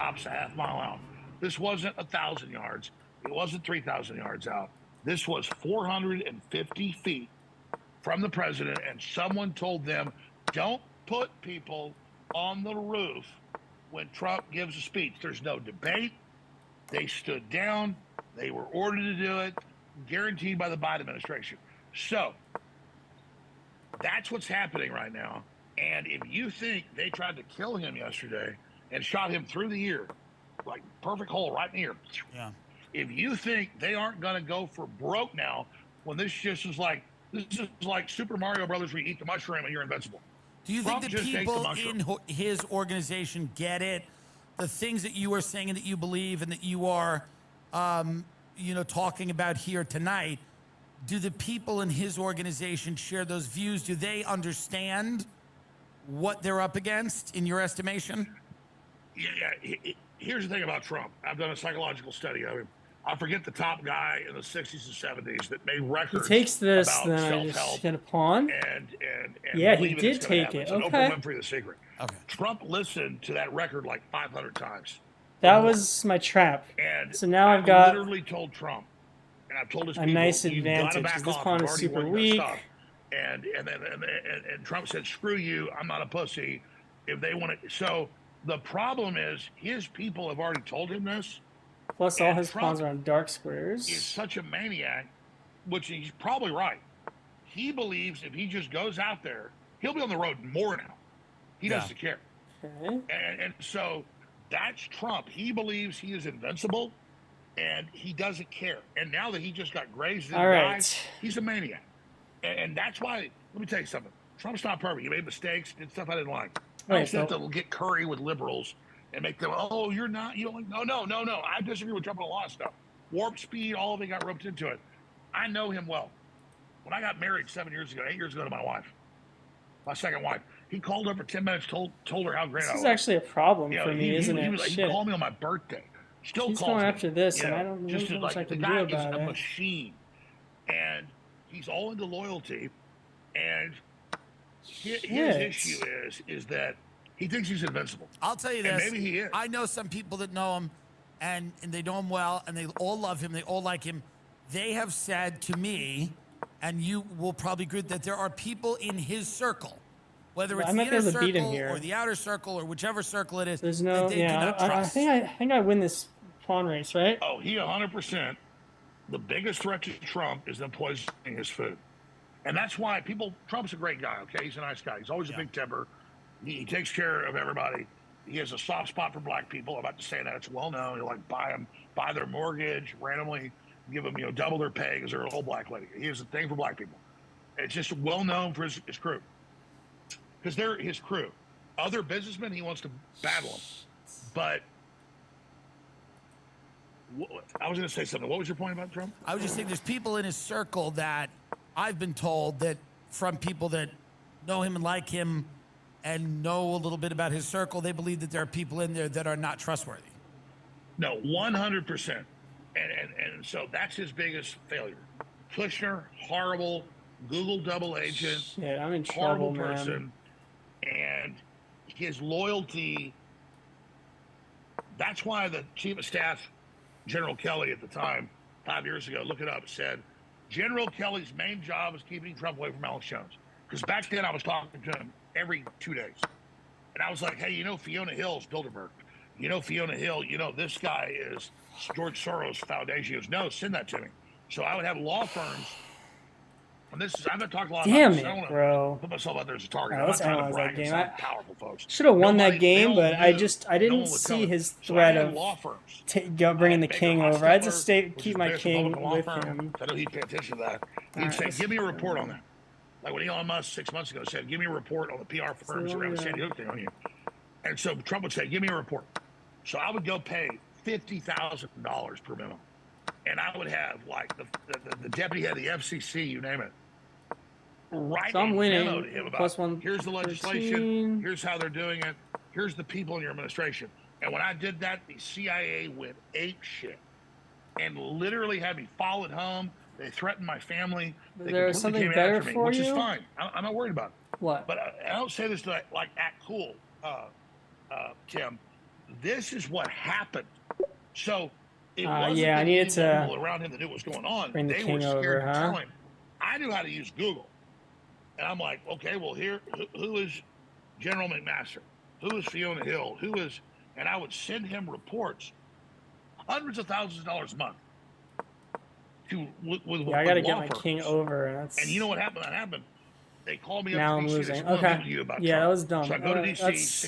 stops a half mile out. This wasn't 1,000 yards. It wasn't 3,000 yards out. This was 450 feet from the president, and someone told them, don't put people on the roof when Trump gives a speech. There's no debate. They stood down. They were ordered to do it, guaranteed by the Biden administration. So that's what's happening right now. And if you think they tried to kill him yesterday and shot him through the ear, like perfect hole right in the ear. Yeah. If you think they aren't going to go for broke now, when this is like Super Mario Brothers where you eat the mushroom and you're invincible. Do you think the people in his organization get it? The things that you are saying and that you believe and that you are, talking about here tonight, do the people in his organization share those views? Do they understand what they're up against, in your estimation? Yeah. Here's the thing about Trump. I've done a psychological study of him. I forget the top guy in the 60s and 70s that made records. He takes this, about then I just hit a pawn. And yeah, he did take it. Okay. Oprah Winfrey, The Secret. Okay. Trump listened to that record like 500 times. That was my trap. And so now I've got literally told Trump, and I've told his a people, nice advantage. This pawn is super weak. And Trump said, "Screw you! I'm not a pussy." If they want to, so the problem is his people have already told him this. Plus, all his pawns are on dark squares. He's such a maniac, which he's probably right. He believes if he just goes out there, he'll be on the road more now. He doesn't care. Okay. And so that's Trump. He believes he is invincible, and he doesn't care. And now that he just got grazed in the eyes, he's a maniac. And that's why, let me tell you something. Trump's not perfect. He made mistakes, did stuff I didn't like. I just have to get curry with liberals and make them, oh, you don't like, no. I disagree with Trump on a lot of stuff. Warp speed, all of it got roped into it. I know him well. When I got married 8 years ago to my wife, my second wife, he called her for 10 minutes, told her how great I was. This is actually a problem for me, isn't it? He called me on my birthday. Still he's calls going me. after this, and I don't know how much I can do about it. The guy is a machine. And he's all into loyalty. And his issue is that he thinks he's invincible. I'll tell you this. And maybe he is. I know some people that know him, and they know him well, and they all love him. They all like him. They have said to me, and you will probably agree, that there are people in his circle, whether it's the inner circle or the outer circle or whichever circle it is, there's no, that they do not trust. I think I win this pawn race, right? Oh, he 100%. The biggest threat to Trump is them poisoning his food. And that's why Trump's a great guy, okay? He's a nice guy. He's always a big temper. He takes care of everybody. He has a soft spot for black people. I'm about to say that. It's well known. He'll buy their mortgage randomly, give them, double their pay because they're an old black lady. He has a thing for black people. It's just well known for his crew. Because they're his crew. Other businessmen, he wants to battle them. But I was going to say something. What was your point about Trump? I was just saying there's people in his circle that I've been told that from people that know him and like him and know a little bit about his circle, they believe that there are people in there that are not trustworthy. No, 100%. And so that's his biggest failure. Kushner, horrible, Google double agent, Shit, I'm in horrible trouble, person. Man. And his loyalty, that's why the chief of staff, General Kelly at the time, 5 years ago, look it up, said, General Kelly's main job is keeping Trump away from Alex Jones. Because back then I was talking to him every 2 days. And I was like, hey, Fiona Hill's Bilderberg. Fiona Hill, this guy is George Soros Foundation. He goes, no, send that to me. So I would have law firms. And I've been talking a lot about this. I don't want to put myself out there as a target. Let's analyze that game. Powerful folks. Should have won that game, but I didn't see his threat of bringing the king over. I had to keep my king with him. I know he'd pay attention to that. He'd say, give me a report on that. Like when Elon Musk 6 months ago said, give me a report on the PR firms around the Sandy Hook thing on you. And so Trump would say, give me a report. So I would go pay $50,000 per memo. And I would have like the deputy head of the FCC, you name it, write a memo to him about, here's the legislation, here's how they're doing it, here's the people in your administration. And when I did that, the CIA went ape shit and literally had me follow it home. They threatened my family. There's something better for you? Which is fine. I'm not worried about it. What? But I don't say this to like act cool, Tim. this is what happened. So it wasn't yeah, that I needed any to people around him that knew what was going on. bring the They king were scared over, to huh? tell him. I knew how to use Google. And I'm like, okay, well, who is General McMaster? Who is Fiona Hill? Who is, and I would send him reports, hundreds of thousands of dollars a month. I got to get my king over. That's... And you know what happened? That happened. They called me up now to I'm DC. losing. Said, okay. you about yeah, Trump. that was dumb. So I go to DC. That's